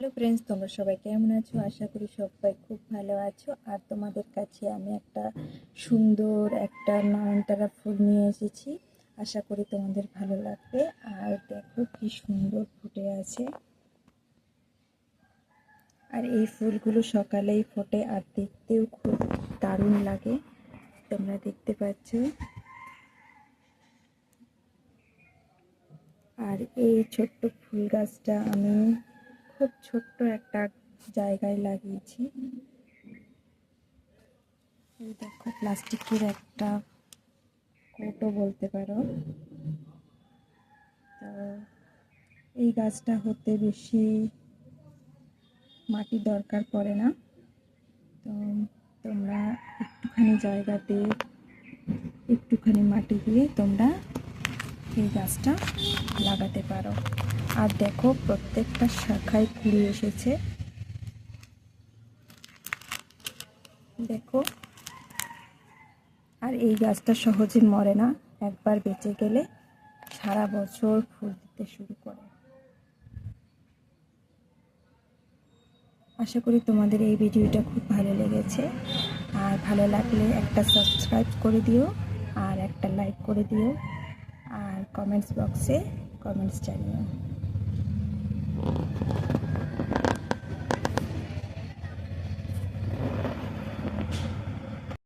Hello friends, তোমরা সবাই কেমন আছো? আশা করি সবাই খুব ভালো আছো। আর তোমাদের কাছে আমি একটা সুন্দর নয়নতারা ফুল নিয়ে এসেছি। আশা করি তোমাদের ভালো লাগবে। আর দেখো কি সুন্দর ফুটে আছে। আর এই ফুলগুলো সকালেই ফোটে আর দেখতেও খুব দারুণ লাগে। তোমরা দেখতে পাচ্ছ। আর এই ছোট্ট ফুল গাছটা আমি খুব ছোট্ট একটা জায়গায় লাগিয়েছি। এই দেখো, প্লাস্টিকের একটা কৌটো বলতে পারো। তো এই গাছটা হতে বেশি মাটি দরকার পড়ে না। তো তোমরা একটুখানি জায়গাতে একটুখানি মাটি দিয়ে তোমরা এই গাছটা লাগাতে পারো। আর দেখো, প্রত্যেকটা শাখায় কুড়ি এসেছে। দেখো, আর এই গাছটা সহজে মরে না। একবার বেঁচে গেলে সারা বছর ফুল দিতে শুরু করে। আশা করি তোমাদের এই ভিডিওটা খুব ভালো লেগেছে। আর ভালো লাগলে একটা সাবস্ক্রাইব করে দিও আর একটা লাইক করে দিও। আর কমেন্টস বক্সে কমেন্টস জানিও।